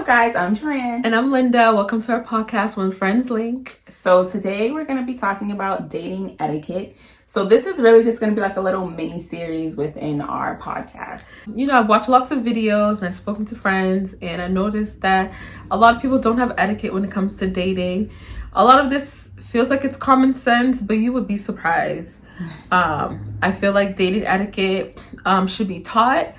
guys? I'm Juran. And I'm Linda. Welcome to our podcast, When Friends Link. So today we're going to be talking about dating etiquette. So this is really just going to be like a little mini series within our podcast. You know, I've watched lots of videos and I've spoken to friends, and I noticed that a lot of people don't have etiquette when it comes to dating. A lot of this feels like it's common sense, but you would be surprised. I feel like dating etiquette should be taught.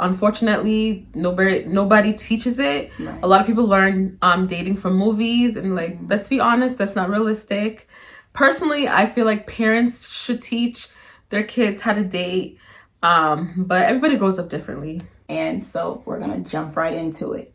Unfortunately, nobody teaches it. Right. A lot of people learn dating from movies, and let's be honest, that's not realistic. Personally, I feel like parents should teach their kids how to date, but everybody grows up differently. And so we're gonna jump right into it.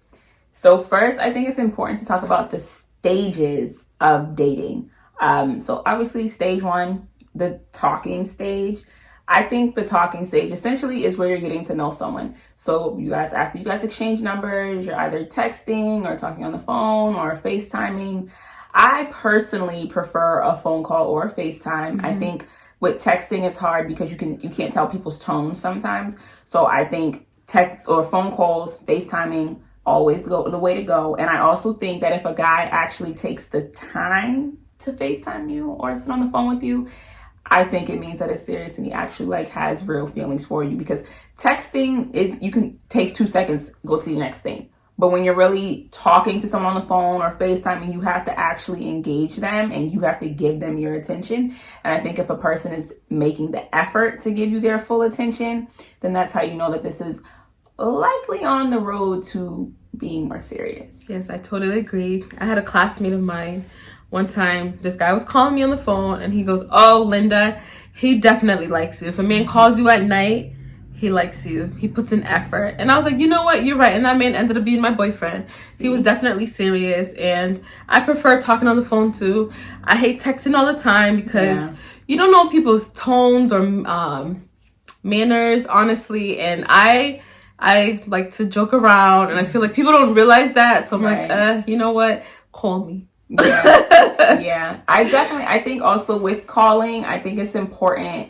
So first, I think it's important to talk about the stages of dating. So obviously, stage one, the talking stage. I think the talking stage essentially is where you're getting to know someone. So after you guys exchange numbers, you're either texting or talking on the phone or FaceTiming. I personally prefer a phone call or a FaceTime. Mm-hmm. I think with texting it's hard because you can't tell people's tones sometimes. So I think text or phone calls, FaceTiming always go the way to go. And I also think that if a guy actually takes the time to FaceTime you or sit on the phone with you, I think it means that it's serious and he actually has real feelings for you, because texting takes 2 seconds, go to the next thing. But when you're really talking to someone on the phone or FaceTiming, you have to actually engage them and you have to give them your attention. And I think if a person is making the effort to give you their full attention, then that's how you know that this is likely on the road to being more serious. Yes, I totally agree. I had a classmate of mine. One time, this guy was calling me on the phone and he goes, "Oh, Linda, he definitely likes you. If a man calls you at night, he likes you. He puts in effort." And I was like, you know what? You're right. And that man ended up being my boyfriend. He was definitely serious. And I prefer talking on the phone too. I hate texting all the time because you don't know people's tones or manners, honestly. And I like to joke around, and I feel like people don't realize that. So I'm like, you know what? Call me. Yeah. I think also with calling, I think it's important,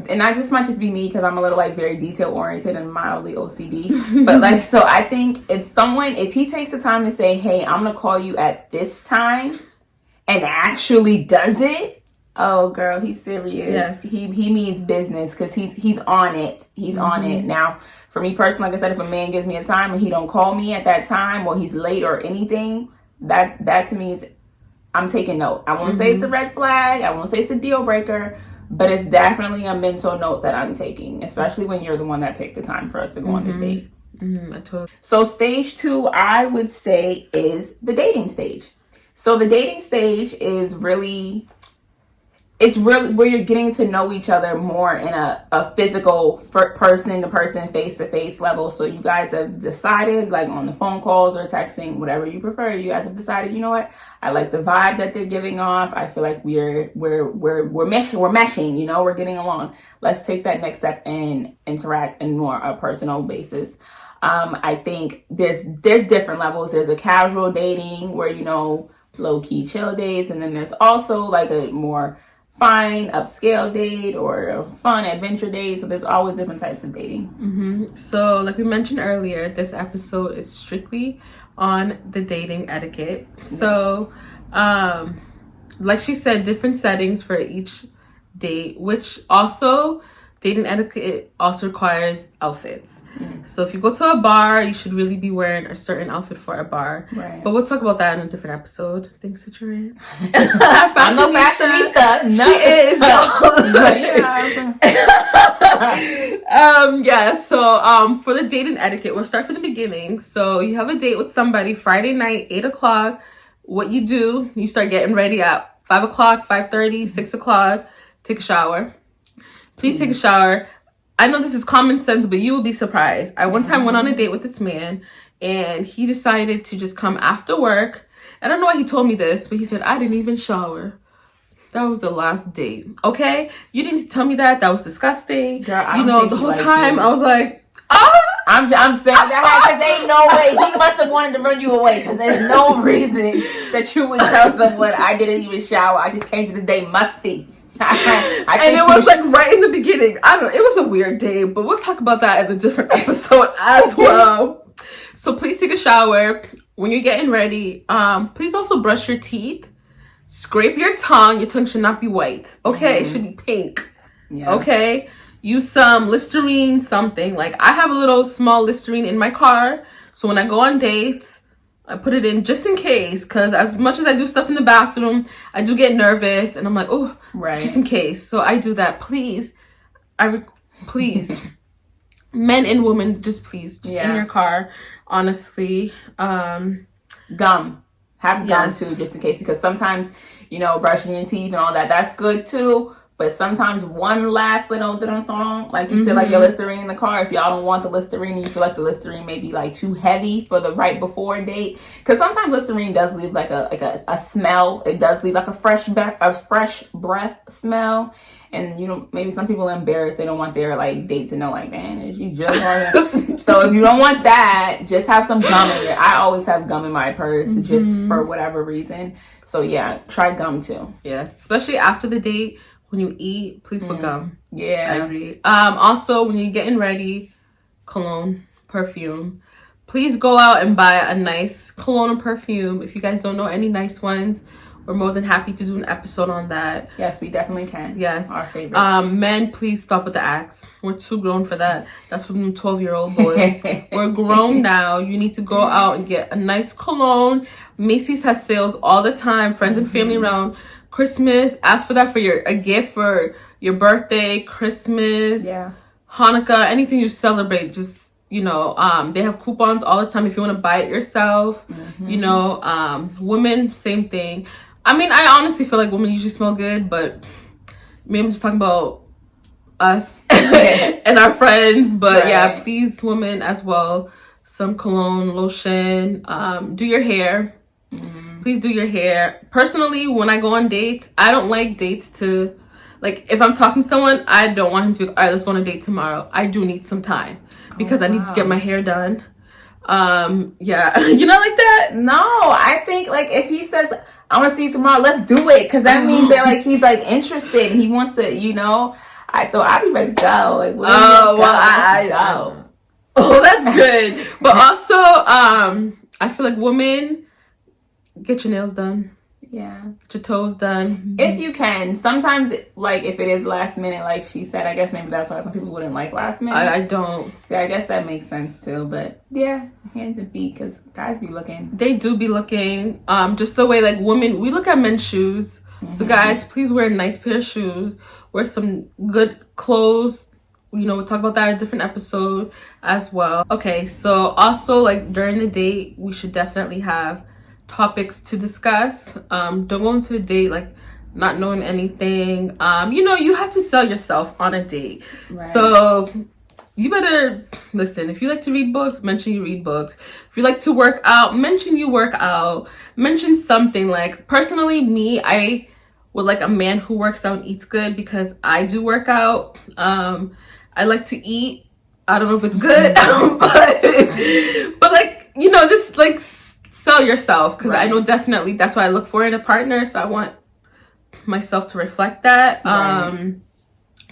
and this might just be me because I'm a little very detail oriented and mildly OCD, but so I think if he takes the time to say, "Hey, I'm gonna call you at this time," and actually does it, oh girl, he's serious. Yes. He means business, because he's on it. He's on it. Now, for me personally, like I said, if a man gives me a time and he don't call me at that time, or he's late or anything, that to me is, I'm taking note. I won't say it's a red flag, I won't say it's a deal breaker, but it's definitely a mental note that I'm taking, especially when you're the one that picked the time for us to go on this date. So stage 2, I would say, is the dating stage. So the dating stage is really where you're getting to know each other more in a physical, person to person, face to face level. So you guys have decided, on the phone calls or texting, whatever you prefer, you guys have decided, you know what, I like the vibe that they're giving off. I feel like we're meshing, we're getting along. Let's take that next step and interact in more a personal basis. I think there's different levels. There's a casual dating where, low key chill dates, and then there's also a more fine upscale date or a fun adventure date. So there's always different types of dating. So like we mentioned earlier, this episode is strictly on the dating etiquette. Yes. So like she said, different settings for each date, which also dating etiquette also requires outfits. So if you go to a bar, you should really be wearing a certain outfit for a bar. Right. But we'll talk about that in a different episode. Thanks, Juran. I'm no fashionista. No. She is. So for the dating etiquette, we'll start from the beginning. So you have a date with somebody Friday night, 8 o'clock. What you do, you start getting ready at 5 o'clock, 5:30, 6 o'clock. Take a shower. Please take a shower. I know this is common sense, but you will be surprised. I one time went on a date with this man, and he decided to just come after work. I don't know why he told me this, but he said, "I didn't even shower." That was the last date. Okay? You didn't tell me that. That was disgusting. Girl, the whole time I was like, ah! I'm saying that because there ain't no way. He must have wanted to run you away, because there's no reason that you would tell someone, "I didn't even shower. I just came to the day musty." And it was right in the beginning. It was a weird day, but we'll talk about that in a different episode as well. So please take a shower. When you're getting ready, please also brush your teeth. Scrape your tongue. Your tongue should not be white. Okay, it should be pink. Yeah. Okay, use some Listerine, something. Like, I have a little small Listerine in my car, so when I go on dates, I put it in just in case, because as much as I do stuff in the bathroom, I do get nervous, and I'm like, oh, right, just in case. So I do that. Please, please, men and women, just in your car, honestly. Gum. Have gum too, just in case, because sometimes, you know, brushing your teeth and all that, that's good too. But sometimes one last little, like you said, like your Listerine in the car, if y'all don't want the Listerine, you feel like the Listerine may be like too heavy for the right before date. Because sometimes Listerine does leave like a smell. It does leave like a fresh breath smell. And, you know, maybe some people are embarrassed. They don't want their, like, date to know, like, man, is you just on. So if you don't want that, just have some gum in there. I always have gum in my purse just for whatever reason. So, yeah, try gum, too. Yes, especially after the date. When you eat, please put gum. Yeah. I agree. Also, when you're getting ready, cologne, perfume. Please go out and buy a nice cologne or perfume. If you guys don't know any nice ones, we're more than happy to do an episode on that. Yes, we definitely can. Yes. Our favorite. Men, please stop with the Axe. We're too grown for that. That's for them 12-year-old boys. We're grown now. You need to go out and get a nice cologne. Macy's has sales all the time. Friends and family around. Christmas, ask for that for a gift for your birthday, Christmas, Hanukkah, anything you celebrate. Just, you know, they have coupons all the time if you want to buy it yourself. You know, women, same thing. I mean, I honestly feel like women usually smell good, but maybe I'm just talking about us and our friends. But yeah, please, women as well, some cologne, lotion, do your hair. Please do your hair. Personally, when I go on dates, I don't like dates to, like, if I'm talking to someone, I don't want him to be, all right, let's go on a date tomorrow. I do need some time because I need to get my hair done. Yeah. You know, like that? No, I think, like, if he says, I want to see you tomorrow, let's do it. Because that means that, like, he's, like, interested. He wants to, you know. So I'll be ready to go. Like, I go. Oh, that's good. But also, I feel like women, get your nails done. Yeah. Get your toes done. If you can. Sometimes, like, if it is last minute, like she said, I guess maybe that's why some people wouldn't like last minute. I don't. See, I guess that makes sense, too. But, yeah, hands and feet, because guys be looking. They do be looking. Just the way, like, women, we look at men's shoes. So, guys, please wear a nice pair of shoes. Wear some good clothes. You know, we'll talk about that in a different episode as well. Okay, so also, like, during the date, we should definitely have topics to discuss. Don't go into a date like not knowing anything. You know, you have to sell yourself on a date. So you better listen. If you like to read books, mention you read books. If you like to work out, mention you work out. Mention something. Like, personally, me, I would like a man who works out and eats good, because I do work out. I like to eat. I don't know if it's good, but like, you know, just like sell yourself, because I know definitely that's what I look for in a partner. So I want myself to reflect that.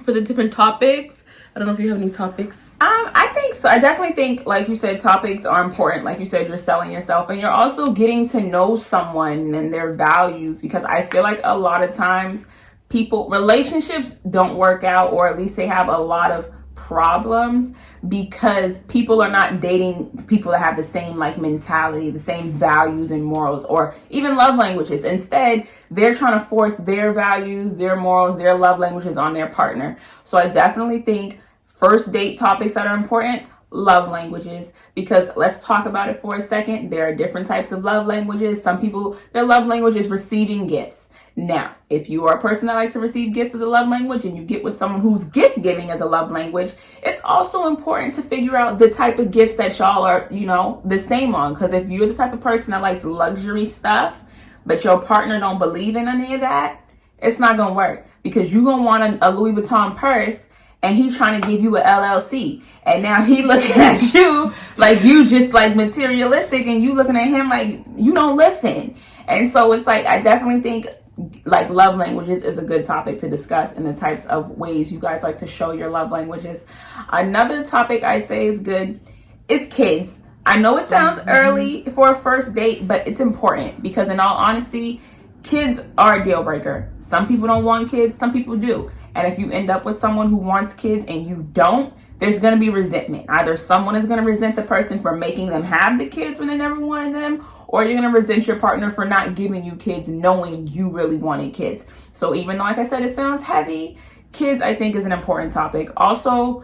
For the different topics, I don't know if you have any topics. I think so. I definitely think, like you said, topics are important. Like you said, you're selling yourself, and you're also getting to know someone and their values, because I feel like a lot of times relationships don't work out, or at least they have a lot of problems because people are not dating people that have the same, like, mentality, the same values and morals, or even love languages. Instead, they're trying to force their values, their morals, their love languages on their partner. So I definitely think first date topics that are important, love languages, because let's talk about it for a second. There are different types of love languages. Some people, their love language is receiving gifts. Now, if you are a person that likes to receive gifts as a love language, and you get with someone who's gift giving as a love language, it's also important to figure out the type of gifts that y'all are, you know, the same on. Because if you're the type of person that likes luxury stuff, but your partner don't believe in any of that, it's not going to work, because you're going to want a Louis Vuitton purse, and he's trying to give you an LLC. And now he looking at you like you just, like, materialistic, and you looking at him like you don't listen. And so it's like, I definitely think, like, love languages is a good topic to discuss, and the types of ways you guys like to show your love languages. Another topic I say is good is kids. I know it sounds early for a first date, but it's important because in all honesty, kids are a deal breaker. Some people don't want kids, some people do. And if you end up with someone who wants kids and you don't, there's going to be resentment. Either someone is going to resent the person for making them have the kids when they never wanted them, or you're going to resent your partner for not giving you kids knowing you really wanted kids. So even though, like I said, it sounds heavy, kids, I think, is an important topic. Also,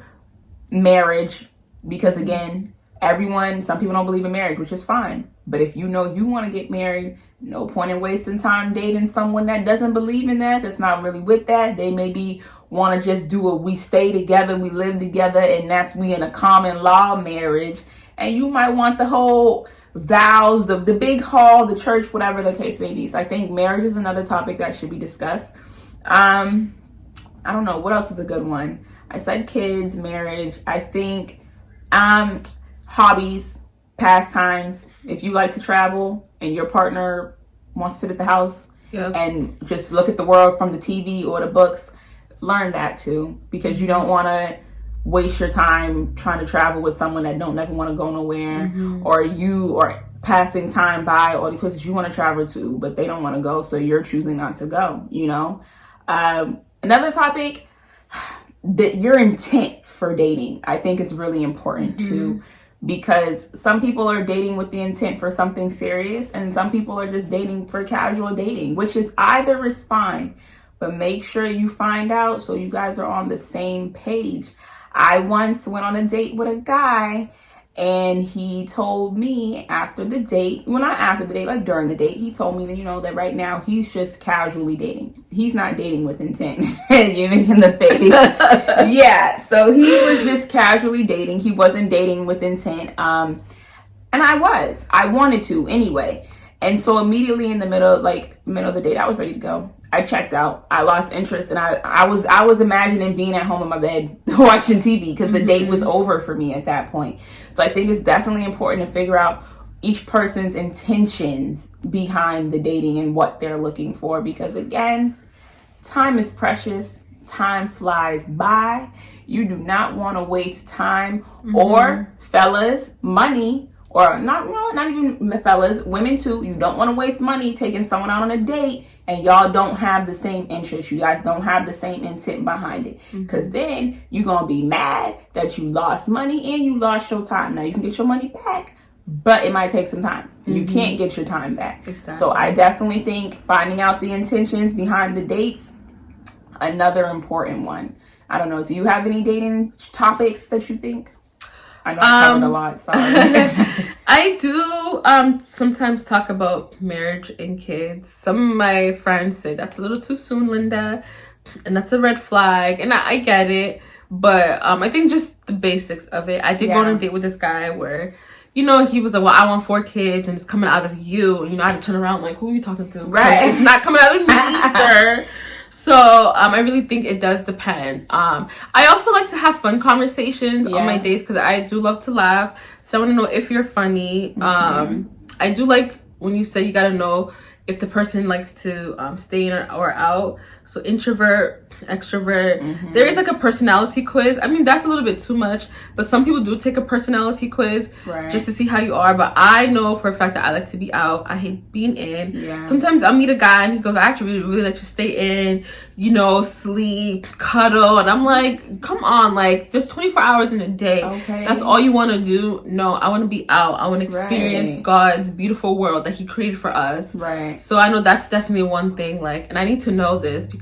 marriage, because again, some people don't believe in marriage, which is fine. But if you know you want to get married, no point in wasting time dating someone that doesn't believe in that, that's not really with that. They maybe want to just do we stay together, we live together, and that's we in a common law marriage. And you might want the whole vows, the big hall, the church, whatever the case may be. So I think marriage is another topic that should be discussed. I don't know, what else is a good one? I said kids, marriage. I think hobbies, pastimes. If you like to travel and your partner wants to sit at the house and just look at the world from the TV or the books, learn that too, because you don't want to waste your time trying to travel with someone that don't never want to go nowhere, or you are passing time by all these places you want to travel to, but they don't want to go, so you're choosing not to go, you know? Another topic, that your intent for dating, I think is really important too, because some people are dating with the intent for something serious, and some people are just dating for casual dating, which is either is fine, but make sure you find out so you guys are on the same page. I once went on a date with a guy, and he told me after the date, well, not after the date, like during the date, he told me that, you know, that right now he's just casually dating. He's not dating with intent. You're making the face. Yeah, so he was just casually dating. He wasn't dating with intent. And I wanted to anyway. And so immediately in the middle of the date, I was ready to go. I checked out. I lost interest, and I was imagining being at home in my bed watching TV because the date was over for me at that point. So I think it's definitely important to figure out each person's intentions behind the dating and what they're looking for, because again, time is precious. Time flies by. You do not want to waste time or, fellas, money. Or not even fellas, women too. You don't want to waste money taking someone out on a date and y'all don't have the same interest. You guys don't have the same intent behind it. Because then you're going to be mad that you lost money and you lost your time. Now you can get your money back, but it might take some time. You can't get your time back. Exactly. So I definitely think finding out the intentions behind the dates, another important one. I don't know. Do you have any dating topics that you think? I know I covered a lot, sorry. I do sometimes talk about marriage and kids. Some of my friends say that's a little too soon, Linda, and that's a red flag, and I get it, but I think just the basics of it. I did go on a date with this guy where, you know, he was like, well, I want 4 kids, and it's coming out of you. You know, I had to turn around like, who are you talking to? Right. It's not coming out of me, sir. So I really think it does depend. I also like to have fun conversations on my dates because I do love to laugh. So I want to know if you're funny. I do like when you say you got to know if the person likes to stay in or out. So introvert, extrovert. There is like a personality quiz. I mean, that's a little bit too much, but some people do take a personality quiz just to see how you are. But I know for a fact that I like to be out. I hate being in. Sometimes I'll meet a guy and he goes, I actually really like to stay in, you know, sleep, cuddle. And I'm like, come on, like there's 24 hours in a day. That's all you want to do? No, I want to be out. I want to experience God's beautiful world that he created for us. So I know that's definitely one thing, like, and I need to know this because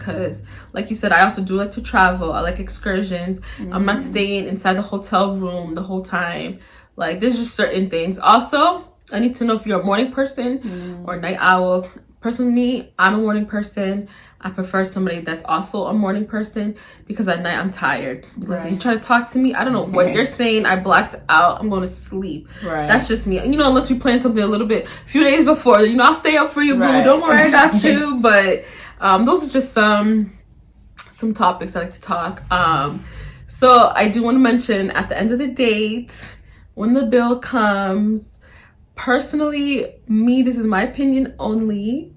like you said, I also do like to travel. I like excursions. I'm not staying inside the hotel room the whole time. Like there's just certain things. Also, I need to know if you're a morning person or a night owl. Personally, me, I'm a morning person. I prefer somebody that's also a morning person because at night I'm tired. Listen, you try to talk to me, I don't know what you're saying. I blacked out. I'm going to sleep. That's just me. You know, unless we plan something a few days before, you know, I'll stay up for you, boo. Don't worry, I got you. But those are just some topics I like to talk. So I do want to mention at the end of the date, when the bill comes, personally, me, this is my opinion only.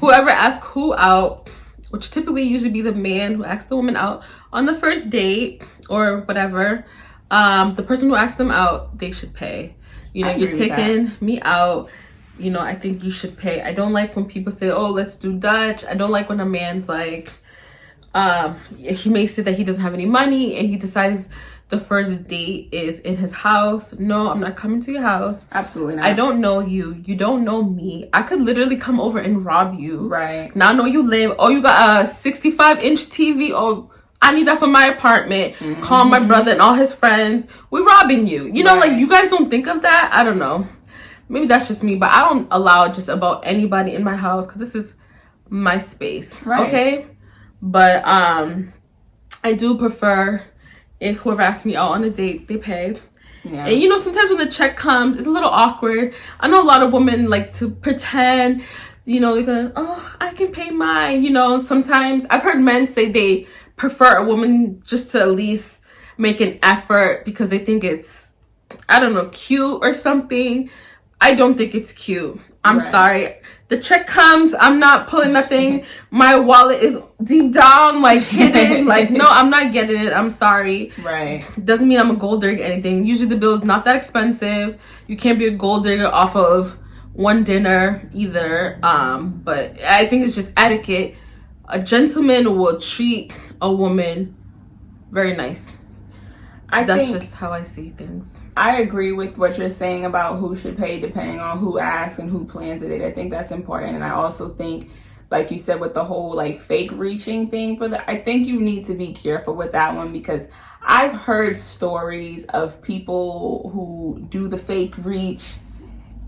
Whoever asks who out, which typically usually be the man who asks the woman out on the first date or whatever, the person who asks them out, they should pay. You know, you're taking me out. You know, I think you should pay. I don't like when people say, oh, let's do Dutch. I don't like when a man's like, he may say that he doesn't have any money and he decides the first date is in his house. No, I'm not coming to your house. Absolutely not. I don't know you. You don't know me. I could literally come over and rob you. Right. Now I know you live. Oh, you got a 65-inch TV. Oh, I need that for my apartment. Call my brother and all his friends. We're robbing you. You know, like, you guys don't think of that? I don't know. Maybe that's just me, but I don't allow just about anybody in my house because this is my space. Right. Okay? But I do prefer if whoever asks me out on a date, they pay. Yeah. And you know, sometimes when the check comes, it's a little awkward. I know a lot of women like to pretend, you know, they're going, oh, I can pay mine. You know, sometimes I've heard men say they prefer a woman just to at least make an effort because they think it's, I don't know, cute or something. I don't think it's cute. I'm sorry. The check comes, I'm not pulling nothing. My wallet is deep down, like hidden. Like, no, I'm not getting it. I'm sorry. Right. Doesn't mean I'm a gold digger or anything. Usually the bill is not that expensive. You can't be a gold digger off of one dinner either. But I think it's just etiquette. A gentleman will treat a woman very nice. That's just how I see things. I agree with what you're saying about who should pay depending on who asks and who plans it. I think that's important. And I also think, like you said, with the whole like fake reaching thing I think you need to be careful with that one because I've heard stories of people who do the fake reach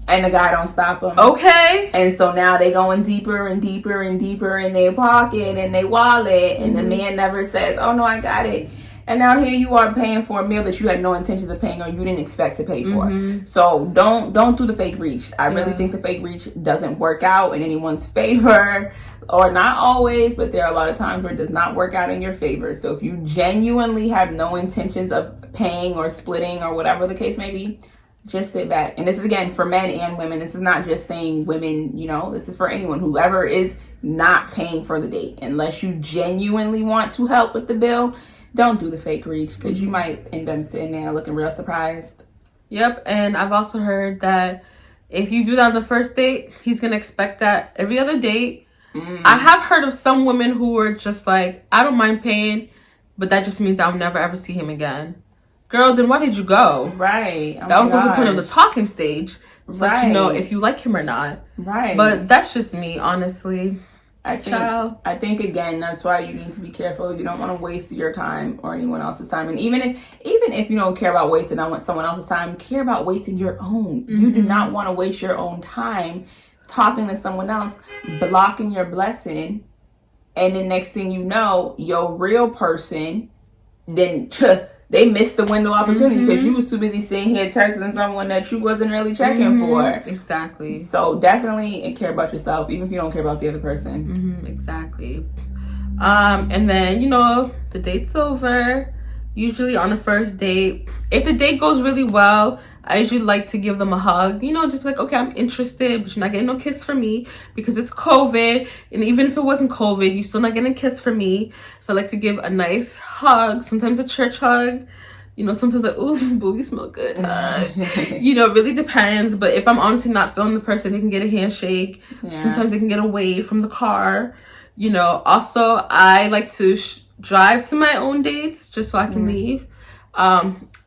and the guy don't stop them. Okay. And so now they going deeper and deeper and deeper in their pocket and their wallet and the man never says, oh no, I got it. And now here you are paying for a meal that you had no intention of paying or you didn't expect to pay for. So don't do the fake reach. I really think the fake reach doesn't work out in anyone's favor, or not always, but there are a lot of times where it does not work out in your favor. So if you genuinely have no intentions of paying or splitting or whatever the case may be, just sit back. And this is again for men and women. This is not just saying women, you know, this is for anyone, whoever is not paying for the date. Unless you genuinely want to help with the bill, don't do the fake reach because you might end up sitting there looking real surprised. Yep, and I've also heard that if you do that on the first date, he's going to expect that every other date. I have heard of some women who were just like, I don't mind paying, but that just means I'll never ever see him again. Girl, then why did you go? Right. Oh that was the whole point of the talking stage. To let you know if you like him or not. Right. But that's just me, honestly. I think again, that's why you need to be careful. You don't want to waste your time or anyone else's time. And even if you don't care about wasting on someone else's time, care about wasting your own. You do not want to waste your own time talking to someone else, blocking your blessing, and then next thing you know, your real person then they missed the window opportunity because you was too busy sitting here texting someone that you wasn't really checking for. Exactly. So definitely care about yourself, even if you don't care about the other person. Exactly. And then, you know, the date's over. Usually on the first date, if the date goes really well, I usually like to give them a hug. You know, just like, okay, I'm interested, but you're not getting no kiss from me because it's COVID. And even if it wasn't COVID, you're still not getting a kiss from me. So I like to give a nice hug, sometimes a church hug. You know, sometimes like, ooh, boo, you smell good. You know, it really depends. But if I'm honestly not feeling the person, they can get a handshake. Sometimes they can get a wave from the car. You know, also, I like to drive to my own dates just so I can leave.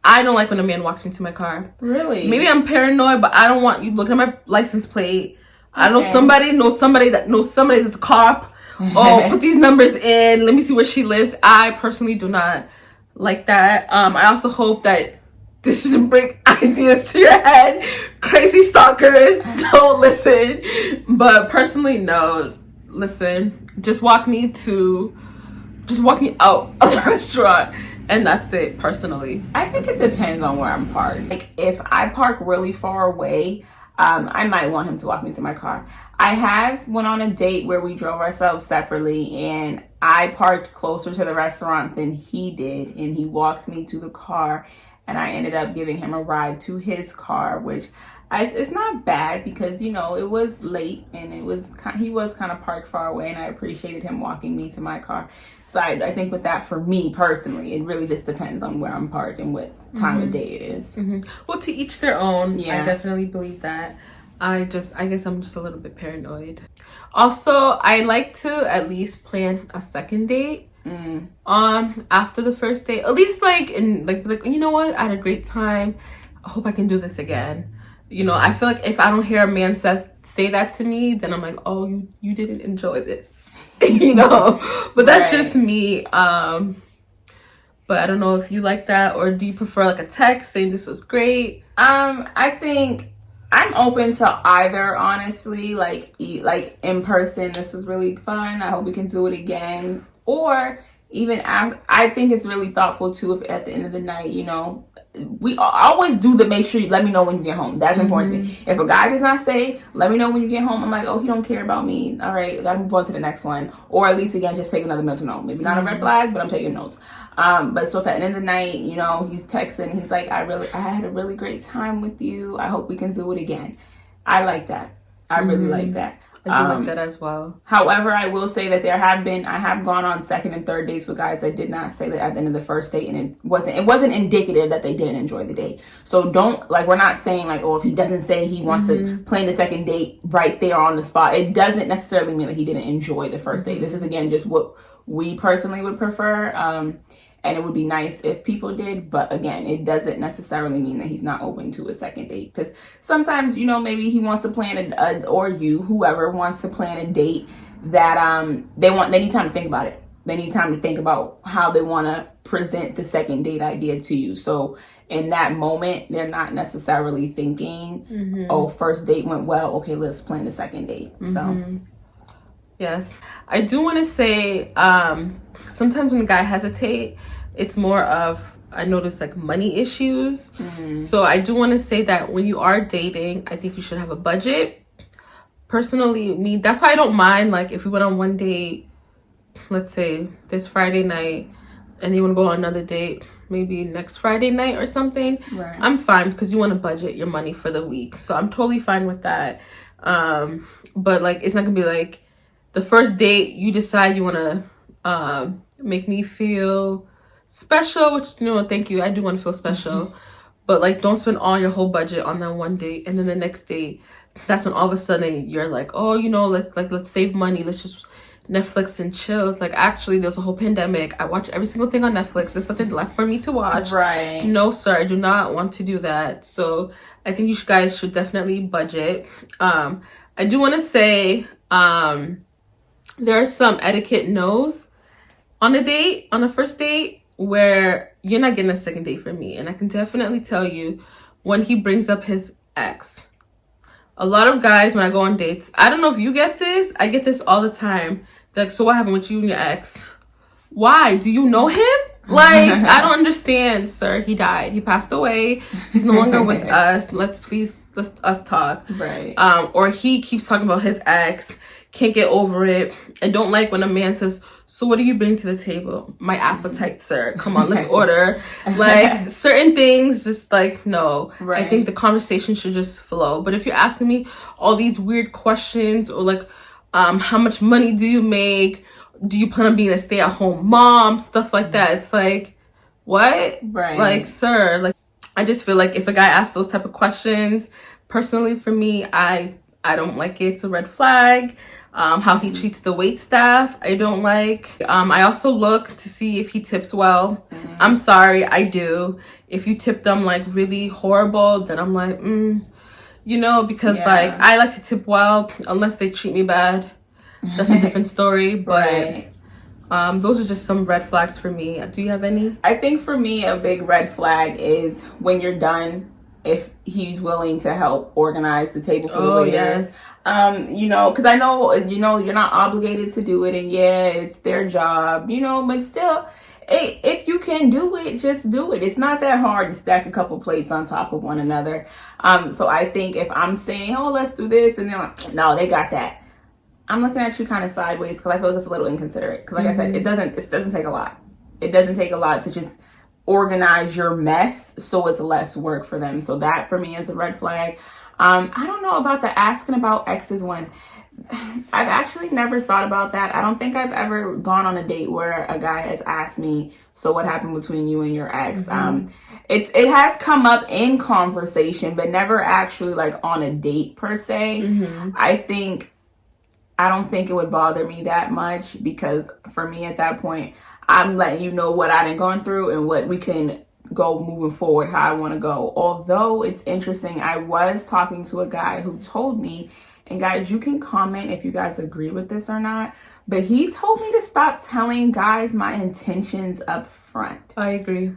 I don't like when a man walks me to my car. Really? Maybe I'm paranoid, but I don't want you looking at my license plate. I know somebody that's a cop. Oh, put these numbers in. Let me see where she lives. I personally do not like that. I also hope that this doesn't bring ideas to your head. Crazy stalkers, don't listen. But personally, no. Listen, just walk me out of the restaurant. And that's it, personally. I think it depends on where I'm parked. Like, if I park really far away, I might want him to walk me to my car. I have went on a date where we drove ourselves separately, and I parked closer to the restaurant than he did, and he walks me to the car. and I ended up giving him a ride to his car, which it's not bad because, you know, it was late and he was kind of parked far away, and I appreciated him walking me to my car. So I think with that, for me personally, it really just depends on where I'm parked and what time of day it is. Well, to each their own. Yeah. I definitely believe that. I guess I'm just a little bit paranoid. Also, I like to at least plan a second date. After the first date, at least like you know what, I had a great time, I hope I can do this again. You know, I feel like if I don't hear a man say that to me, then I'm like, oh, you didn't enjoy this. You know, but that's just me. But I don't know if you like that, or do you prefer like a text saying this was great? I think I'm open to either, honestly. Like in person, this was really fun, I hope we can do it again. Or even I think it's really thoughtful too if at the end of the night, you know, we always do the make sure you let me know when you get home. That's important to me. If a guy does not say let me know when you get home, I'm like, oh, he don't care about me. All right, gotta move on to the next one. Or at least again, just take another mental note. Maybe not a red flag, but I'm taking notes. But so if at the end of the night, you know, he's texting, he's like, I had a really great time with you, I hope we can do it again. I like that. I really like that. I do like that as well. However, I will say that I have gone on second and third dates with guys that did not say that at the end of the first date, and it wasn't indicative that they didn't enjoy the date. So we're not saying like, oh, if he doesn't say he wants to plan the second date right there on the spot, it doesn't necessarily mean that he didn't enjoy the first date. This is again just what we personally would prefer. And it would be nice if people did, but again, it doesn't necessarily mean that he's not open to a second date. Because sometimes, you know, maybe he wants to plan or whoever wants to plan a date that they need time to think about it. They need time to think about how they want to present the second date idea to you. So in that moment, they're not necessarily thinking, oh, first date went well, okay, let's plan the second date. So yes, I do want to say sometimes when a guy hesitate, it's more of, I notice, like money issues. So I do want to say that when you are dating, I think you should have a budget. Personally, that's why I don't mind, like, if we went on one date, let's say this Friday night, and you want to go on another date maybe next Friday night or something, right. I'm fine, because you want to budget your money for the week. So I'm totally fine with that. But like, it's not gonna be like the first date you decide you want to make me feel special, which, you know, thank you, I do want to feel special. But like, don't spend all your whole budget on that one date, and then the next date, that's when all of a sudden you're like, oh, you know, let's save money, let's just Netflix and chill. It's like, actually, there's a whole pandemic, I watch every single thing on Netflix, there's something left for me to watch. Right. No, sir, I do not want to do that. So I think you guys should definitely budget. I do want to say there are some etiquette no's on a first date, where you're not getting a second date from me. And I can definitely tell you, when he brings up his ex. A lot of guys, when I go on dates, I don't know if you get this, I get this all the time. They're like, so what happened with you and your ex? Why? Do you know him? Like, I don't understand, sir. He died. He passed away. He's no longer with us. Let's us talk. Right. Or he keeps talking about his ex, can't get over it. I don't like when a man says, so what do you bring to the table? My appetite, sir. Come on, let's order. Like, certain things, just like, no. Right. I think the conversation should just flow. But if you're asking me all these weird questions, or like, how much money do you make? Do you plan on being a stay-at-home mom? Stuff like that. It's like, what? Right. Like, sir, like, I just feel like if a guy asks those type of questions, personally for me, I don't like it. It's a red flag. How he treats the wait staff, I don't like. I also look to see if he tips well. I'm sorry, I do. If you tip them like really horrible, then I'm like, you know, because like, I like to tip well, unless they treat me bad. That's a different story. But those are just some red flags for me. Do you have any? I think for me, a big red flag is when you're done, if he's willing to help organize the table for the waiters. Yes. You know, because I know, you know, you're not obligated to do it, and yeah, it's their job, you know, but still, if you can do it, just do it. It's not that hard to stack a couple plates on top of one another. So I think if I'm saying, oh, let's do this, and they're like, no, they got that, I'm looking at you kind of sideways, because I feel like it's a little inconsiderate. Because like I said, it doesn't take a lot. It doesn't take a lot to just organize your mess so it's less work for them. So that for me is a red flag. I don't know about the asking about exes one. I've actually never thought about that. I don't think I've ever gone on a date where a guy has asked me, so what happened between you and your ex? It has come up in conversation, but never actually like on a date per se. I don't think it would bother me that much, because for me at that point, I'm letting you know what I done gone through and what we can go moving forward, how I want to go. Although it's interesting, I was talking to a guy who told me, and guys, you can comment if you guys agree with this or not, but he told me to stop telling guys my intentions up front. I agree.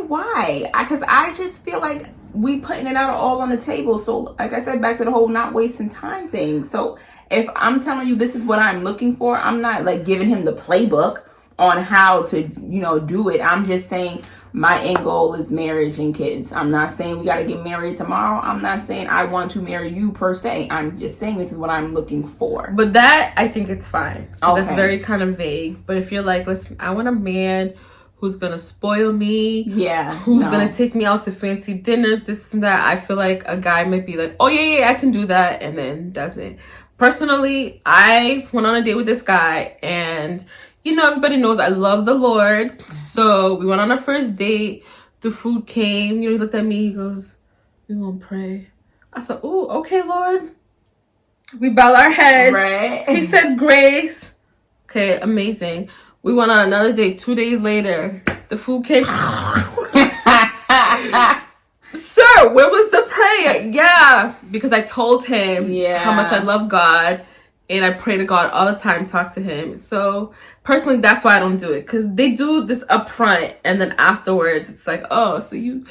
Why? Because I just feel like we putting it out all on the table. So like I said, back to the whole not wasting time thing. So if I'm telling you this is what I'm looking for, I'm not like giving him the playbook on how to, do it. I'm just saying my end goal is marriage and kids. I'm not saying we got to get married tomorrow. I'm not saying I want to marry you per se. I'm just saying this is what I'm looking for. But that, I think it's fine. Okay. That's very kind of vague. But if you're like, listen, I want a man who's going to spoil me. Yeah. Who's going to take me out to fancy dinners, this and that. I feel like a guy might be like, oh, yeah, I can do that. And then doesn't. Personally, I went on a date with this guy, and everybody knows I love the Lord. So we went on our first date. The food came. He looked at me. He goes, "We gonna pray." I said, "Oh, okay, Lord." We bow our heads. Right. He said grace. Okay, amazing. We went on another date 2 days later. The food came. Sir, where was the prayer? Yeah, because I told him how much I love God. And I pray to God all the time, talk to him. So personally, that's why I don't do it. Because they do this up front, and then afterwards, it's like, oh, so you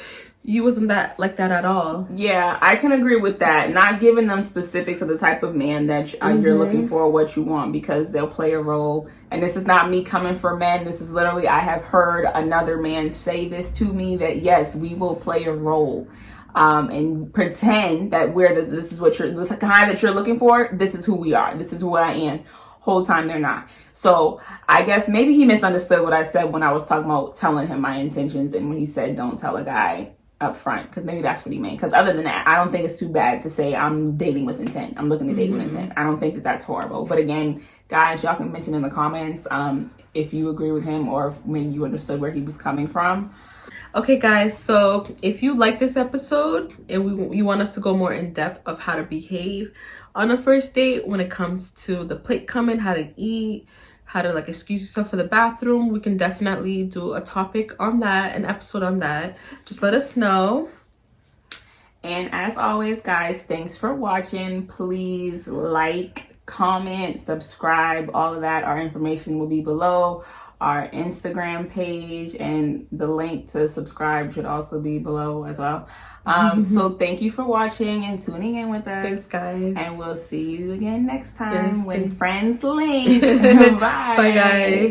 wasn't that like that at all. Yeah, I can agree with that. Not giving them specifics of the type of man that you're looking for, what you want, because they'll play a role. And this is not me coming for men. This is literally, I have heard another man say this to me, that yes, we will play a role. And pretend that this is what the kind that you're looking for. This is who we are. This is who I am. Whole time they're not. So I guess maybe he misunderstood what I said when I was talking about telling him my intentions, and when he said don't tell a guy up front, because maybe that's what he meant. Because other than that, I don't think it's too bad to say I'm dating with intent. I'm looking to date with intent. I don't think that that's horrible. But again, guys, y'all can mention in the comments if you agree with him or when you understood where he was coming from. Okay, guys, so if you like this episode and you want us to go more in depth of how to behave on a first date when it comes to the plate coming, how to eat, how to like excuse yourself for the bathroom, we can definitely do a topic on that, an episode on that. Just let us know. And as always, guys, thanks for watching. Please like, comment, subscribe, all of that. Our information will be below. Our Instagram page and the link to subscribe should also be below as well. So thank you for watching and tuning in with us. Thanks, guys. And we'll see you again next time when friends link. Bye. Bye, guys.